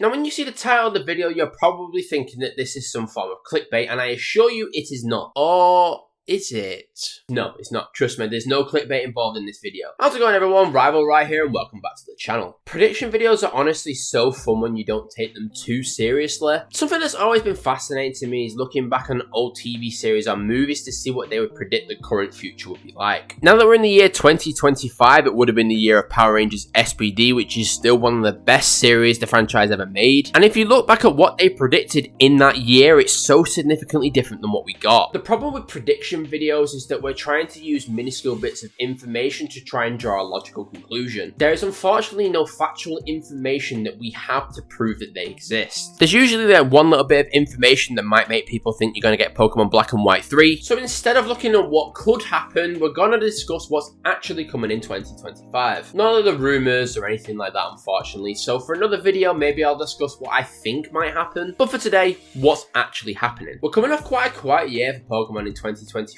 Now, when you see the title of the video, you're probably thinking that this is some form of clickbait, and I assure you it is not. Or is it? No, it's not. Trust me, there's no clickbait involved in this video. How's it going, everyone? Rival right here, and welcome back to the channel. Prediction videos are honestly so fun when you don't take them too seriously. Something that's always been fascinating to me is looking back on old TV series or movies to see what they would predict the current future would be like. Now that we're in the year 2025, it would have been the year of Power Rangers SPD, which is still one of the best series the franchise ever made. And if you look back at what they predicted in that year, it's so significantly different than what we got. The problem with prediction videos is that we're trying to use minuscule bits of information to try and draw a logical conclusion. There is unfortunately no factual information that we have to prove that they exist. There's usually that one little bit of information that might make people think you're going to get Pokemon Black and White 3. So instead of looking at what could happen, we're going to discuss what's actually coming in 2025. None of the rumors or anything like that, unfortunately. So for another video, maybe I'll discuss what I think might happen. But for today, what's actually happening? We're coming off quite a quiet year for Pokemon in 2024.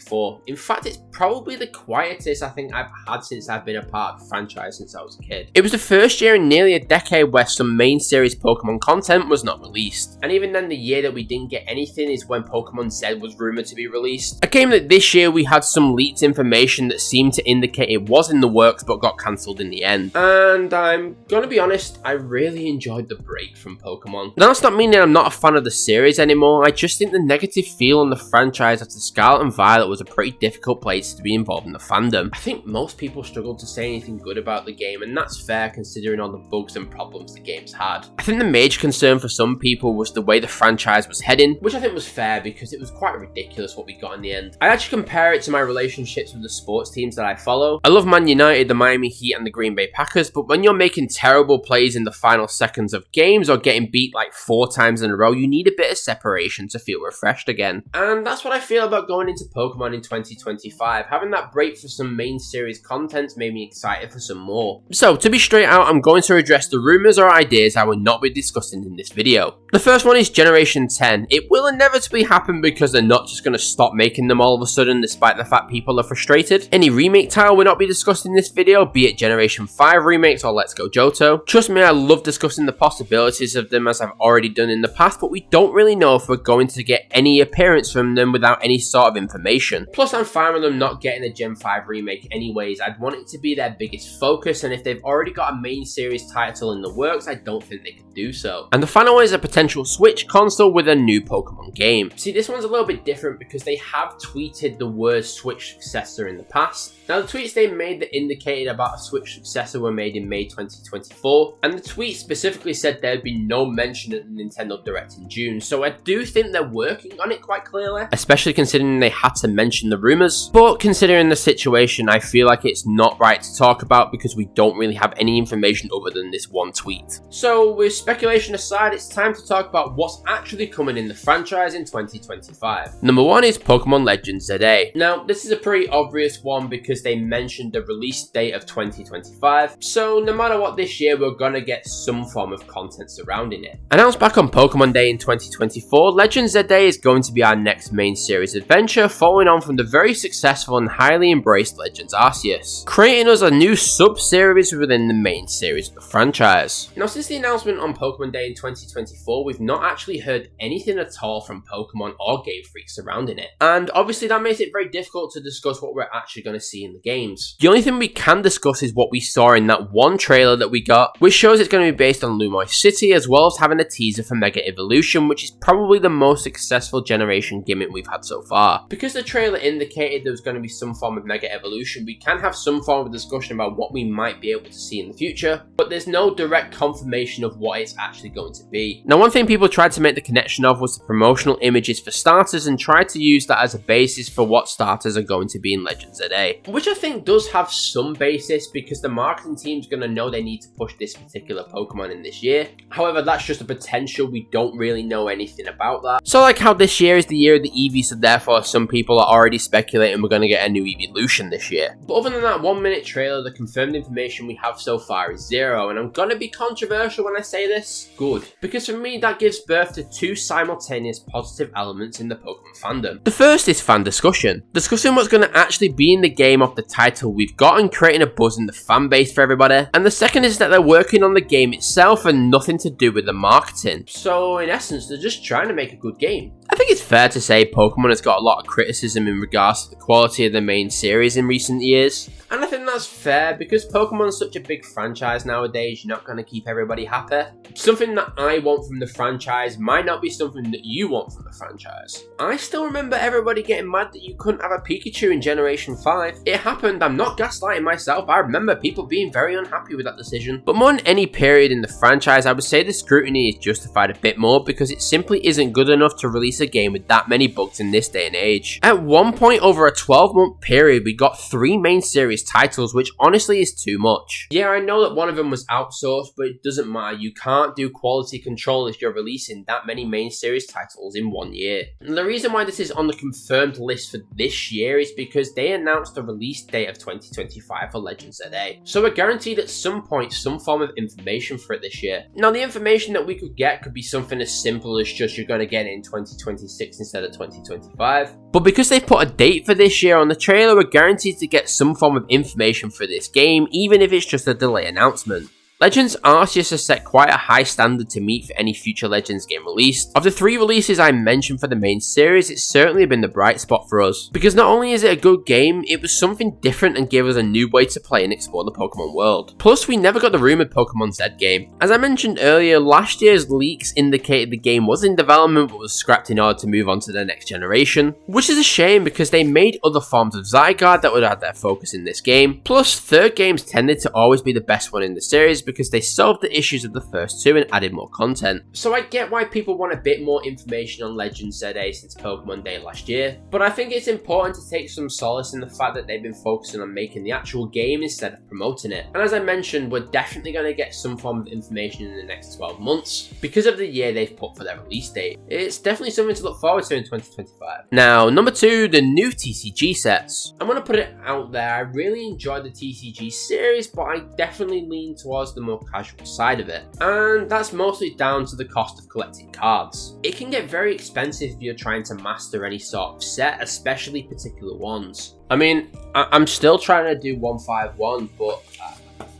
In fact, it's probably the quietest I think I've had since I've been a part of the franchise since I was a kid. It was the first year in nearly a decade where some main series Pokemon content was not released. And even then, the year that we didn't get anything is when Pokemon Z was rumored to be released. A game that this year we had some leaked information that seemed to indicate it was in the works but got cancelled in the end. And I'm gonna be honest, I really enjoyed the break from Pokemon. Now, that's not meaning I'm not a fan of the series anymore. I just think the negative feel on the franchise after Scarlet and Violet was a pretty difficult place to be involved in the fandom. I think most people struggled to say anything good about the game, and that's fair considering all the bugs and problems the game's had. I think the major concern for some people was the way the franchise was heading, which I think was fair because it was quite ridiculous what we got in the end. I actually compare it to my relationships with the sports teams that I follow. I love Man United, the Miami Heat, and the Green Bay Packers, but when you're making terrible plays in the final seconds of games or getting beat like 4 times in a row, you need a bit of separation to feel refreshed again. And that's what I feel about going into Pokemon in 2025. Having that break for some main series content made me excited for some more. So, to be straight out, I'm going to address the rumors or ideas I will not be discussing in this video. The first one is Generation 10. It will inevitably happen because they're not just going to stop making them all of a sudden despite the fact people are frustrated. Any remake title will not be discussed in this video, be it Generation 5 remakes or Let's Go Johto. Trust me, I love discussing the possibilities of them as I've already done in the past, but we don't really know if we're going to get any appearance from them without any sort of information. Plus, I'm fine with them not getting a Gen 5 remake anyways. I'd want it to be their biggest focus, and if they've already got a main series title in the works, I don't think they could do so. And the final one is a potential Switch console with a new Pokemon game. See, this one's a little bit different because they have tweeted the word Switch successor in the past. Now, the tweets they made that indicated about a Switch successor were made in May 2024, and the tweet specifically said there'd be no mention at the Nintendo Direct in June, so I do think they're working on it quite clearly, especially considering they had to mention the rumors. But considering the situation, I feel like it's not right to talk about because we don't really have any information other than this one tweet. So with speculation aside, it's time to talk about what's actually coming in the franchise in 2025. Number 1 is Pokemon Legends ZA. Now, this is a pretty obvious one because they mentioned the release date of 2025, so no matter what this year, we're gonna get some form of content surrounding it. Announced back on Pokemon Day in 2024, Legends ZA is going to be our next main series adventure, following on from the very successful and highly embraced Legends Arceus, creating us a new sub-series within the main series of the franchise. Now, since the announcement on Pokemon Day in 2024, we've not actually heard anything at all from Pokemon or Game Freak surrounding it, and obviously that makes it very difficult to discuss what we're actually going to see in the games. The only thing we can discuss is what we saw in that one trailer that we got, which shows it's going to be based on Lumos City, as well as having a teaser for Mega Evolution, which is probably the most successful generation gimmick we've had so far. Because the trailer indicated there was going to be some form of Mega Evolution, we can have some form of discussion about what we might be able to see in the future, but there's no direct confirmation of what it's actually going to be. Now, one thing people tried to make the connection of was the promotional images for starters and tried to use that as a basis for what starters are going to be in Legends ZA, which I think does have some basis because the marketing team's going to know they need to push this particular Pokemon in this year. However, that's just a potential. We don't really know anything about that. So like how this year is the year of the Eevee, so therefore some people people are already speculating we're going to get a new evolution this year. But other than that 1 minute trailer, the confirmed information we have so far is zero, and I'm going to be controversial when I say this. Good. Because for me, that gives birth to two simultaneous positive elements in the Pokemon fandom. The first is fan discussion. Discussing what's going to actually be in the game off the title we've got and creating a buzz in the fan base for everybody. And the second is that they're working on the game itself and nothing to do with the marketing. So in essence, they're just trying to make a good game. I think it's fair to say Pokemon has got a lot of criticism in regards to the quality of the main series in recent years. And I think that's fair because Pokemon's such a big franchise nowadays, you're not going to keep everybody happy. Something that I want from the franchise might not be something that you want from the franchise. I still remember everybody getting mad that you couldn't have a Pikachu in Generation 5. It happened, I'm not gaslighting myself, I remember people being very unhappy with that decision. But more than any period in the franchise, I would say the scrutiny is justified a bit more because it simply isn't good enough to release a game with that many bugs in this day and age. At one point over a 12-month period, we got 3 main series titles, which honestly is too much. Yeah, I know that one of them was outsourced, but it doesn't matter. You can't do quality control if you're releasing that many main series titles in 1 year. And the reason why this is on the confirmed list for this year is because they announced the release date of 2025 for Legends ZA. So we're guaranteed at some point some form of information for it this year. Now the information that we could get could be something as simple as just you're going to get it in 2026 instead of 2025. But because they've put a date for this year on the trailer, we're guaranteed to get some form of information for this game, even if it's just a delay announcement. Legends Arceus has set quite a high standard to meet for any future Legends game released. Of the 3 releases I mentioned for the main series, it's certainly been the bright spot for us. Because not only is it a good game, it was something different and gave us a new way to play and explore the Pokemon world. Plus, we never got the rumoured Pokemon Z game. As I mentioned earlier, last year's leaks indicated the game was in development but was scrapped in order to move on to the next generation. Which is a shame because they made other forms of Zygarde that would add their focus in this game. Plus, third games tended to always be the best one in the series because they solved the issues of the first 2 and added more content. So I get why people want a bit more information on Legends ZA since Pokemon Day last year, but I think it's important to take some solace in the fact that they've been focusing on making the actual game instead of promoting it. And as I mentioned, we're definitely going to get some form of information in the next 12 months because of the year they've put for their release date. It's definitely something to look forward to in 2025. Now, number 2, the new TCG sets. I'm going to put it out there, I really enjoyed the TCG series, but I definitely lean towards the more casual side of it, and that's mostly down to the cost of collecting cards. It can get very expensive if you're trying to master any sort of set, especially particular ones. I mean, I'm still trying to do 151, but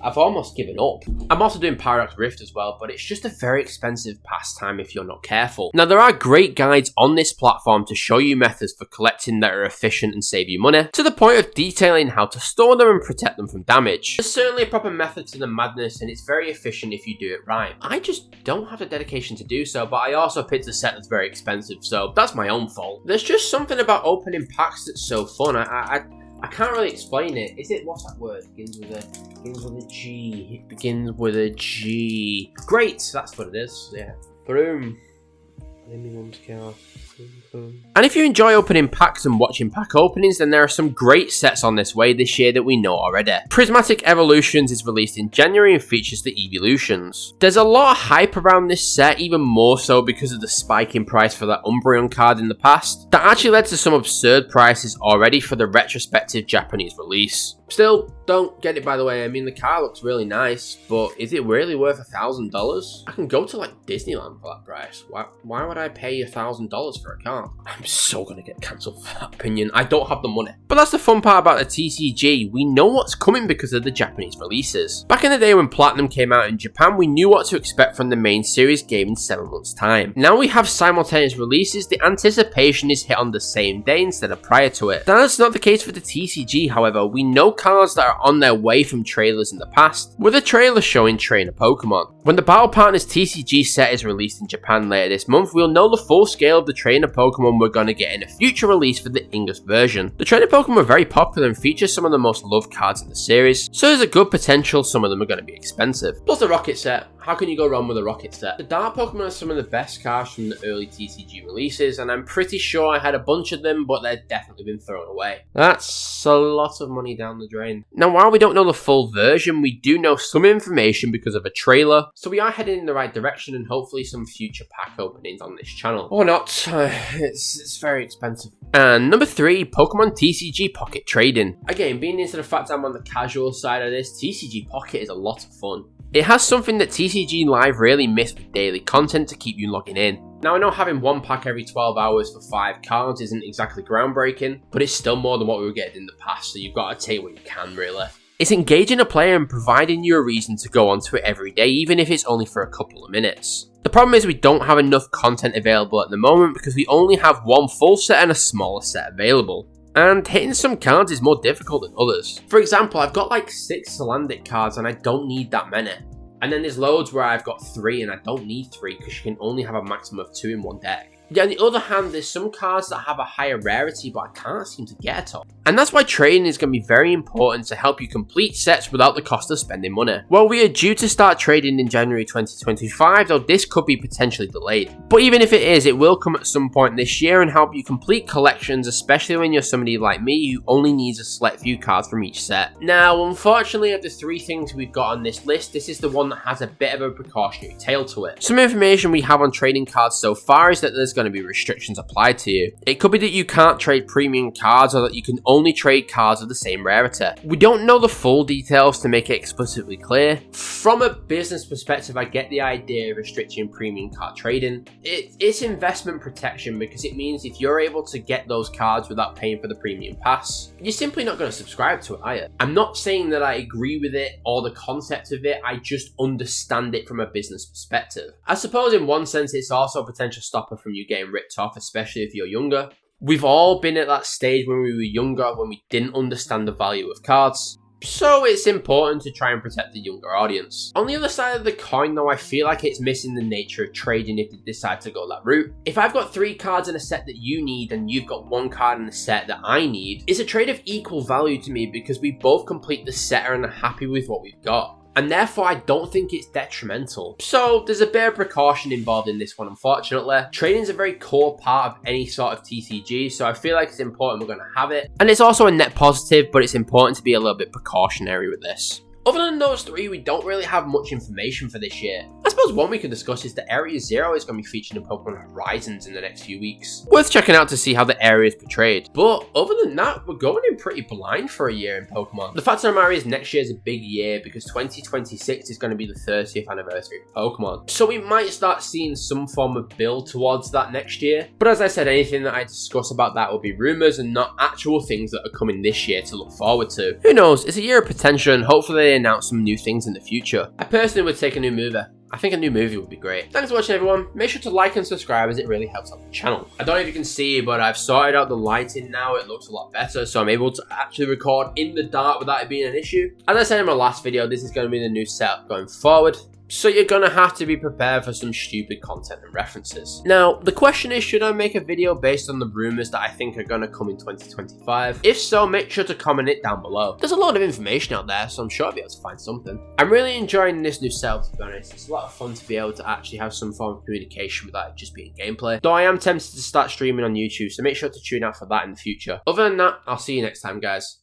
I've almost given up. I'm also doing Paradox Rift as well, but it's just a very expensive pastime if you're not careful. Now, there are great guides on this platform to show you methods for collecting that are efficient and save you money, to the point of detailing how to store them and protect them from damage. There's certainly a proper method to the madness, and it's very efficient if you do it right. I just don't have the dedication to do so, but I also picked a set that's very expensive, so that's my own fault. There's just something about opening packs that's so fun. I can't really explain it. Is it, what's that word? Begins with a G. It begins with a G. Great, that's what it is. Yeah. Boom. And if you enjoy opening packs and watching pack openings, then there are some great sets on this way this year that we know already. Prismatic Evolutions is released in January and features the Evolutions. There's a lot of hype around this set, even more so because of the spike in price for that Umbreon card in the past. That actually led to some absurd prices already for the retrospective Japanese release. Still, don't get it by the way, I mean the car looks really nice, but is it really worth $1,000? I can go to like Disneyland for that price. Why would I pay $1,000 for a car? I'm so gonna get cancelled for that opinion. I don't have the money. But that's the fun part about the TCG. We know what's coming because of the Japanese releases. Back in the day when Platinum came out in Japan, we knew what to expect from the main series game in 7 months' time. Now we have simultaneous releases, the anticipation is hit on the same day instead of prior to it. That's not the case for the TCG, however. We know cards that are on their way from trailers in the past, with a trailer showing Trainer Pokemon. When the Battle Partners TCG set is released in Japan later this month, we'll know the full scale of the Trainer Pokemon we're going to get in a future release for the English version. The Trainer Pokemon are very popular and feature some of the most loved cards in the series, so there's a good potential some of them are going to be expensive. Plus the Rocket set, how can you go wrong with a Rocket set? The Dark Pokemon are some of the best cards from the early TCG releases, and I'm pretty sure I had a bunch of them, but they've definitely been thrown away. That's a lot of money down the drain. Now, while we don't know the full version, we do know some information because of a trailer, so we are heading in the right direction and hopefully some future pack openings on this channel. Or not, it's very expensive. And number 3, Pokemon TCG Pocket Trading. Again, being into the fact I'm on the casual side of this, TCG Pocket is a lot of fun. It has something that TCG Live really missed with daily content to keep you logging in. Now, I know having one pack every 12 hours for 5 cards isn't exactly groundbreaking, but it's still more than what we were getting in the past, so you've got to take what you can, really. It's engaging a player and providing you a reason to go onto it every day, even if it's only for a couple of minutes. The problem is we don't have enough content available at the moment because we only have one full set and a smaller set available. And hitting some cards is more difficult than others. For example, I've got like 6 Salandic cards and I don't need that many. And then there's loads where I've got 3 and I don't need 3 because you can only have a maximum of 2 in one deck. Yet on the other hand, there's some cards that have a higher rarity but I can't seem to get at all. And that's why trading is going to be very important to help you complete sets without the cost of spending money. Well, we are due to start trading in January 2025, though this could be potentially delayed. But even if it is, it will come at some point this year and help you complete collections, especially when you're somebody like me who only needs a select few cards from each set. Now, unfortunately, of the 3 things we've got on this list, this is the one that has a bit of a precautionary tale to it. Some information we have on trading cards so far is that there's going to be restrictions applied to you. It could be that you can't trade premium cards or that you can only trade cards of the same rarity. We don't know the full details to make it explicitly clear. From a business perspective, I get the idea of restricting premium card trading. It's investment protection because it means if you're able to get those cards without paying for the premium pass, you're simply not going to subscribe to it, are you? I'm not saying that I agree with it or the concept of it, I just understand it from a business perspective. I suppose in one sense it's also a potential stopper from you getting ripped off, especially if you're younger. We've all been at that stage when we were younger, when we didn't understand the value of cards. So it's important to try and protect the younger audience. On the other side of the coin though, I feel like it's missing the nature of trading if you decide to go that route. If I've got 3 cards in a set that you need and you've got 1 card in a set that I need, it's a trade of equal value to me because we both complete the set and are happy with what we've got. And therefore, I don't think it's detrimental. So there's a bit of precaution involved in this one, unfortunately. Trading is a very core part of any sort of TCG, so I feel like it's important we're going to have it. And it's also a net positive, but it's important to be a little bit precautionary with this. Other than those 3, we don't really have much information for this year. I suppose one we could discuss is that Area 0 is going to be featured in Pokemon Horizons in the next few weeks. Worth checking out to see how the area is portrayed. But other than that, we're going in pretty blind for a year in Pokemon. The fact of the matter is next year is a big year because 2026 is going to be the 30th anniversary of Pokemon. So we might start seeing some form of build towards that next year. But as I said, anything that I discuss about that will be rumours and not actual things that are coming this year to look forward to. Who knows, it's a year of potential and hopefully they announce some new things in the future. I personally would take a new movie. I think a new movie would be great. Thanks for watching everyone. Make sure to like and subscribe as it really helps out the channel. I don't know if you can see, but I've sorted out the lighting now. It looks a lot better, so I'm able to actually record in the dark without it being an issue. As I said in my last video, this is going to be the new setup going forward. So you're going to have to be prepared for some stupid content and references. Now, the question is, should I make a video based on the rumours that I think are going to come in 2025? If so, make sure to comment it down below. There's a lot of information out there, so I'm sure I'll be able to find something. I'm really enjoying this new setup, to be honest. It's a lot of fun to be able to actually have some form of communication without it just being gameplay. Though I am tempted to start streaming on YouTube, so make sure to tune out for that in the future. Other than that, I'll see you next time, guys.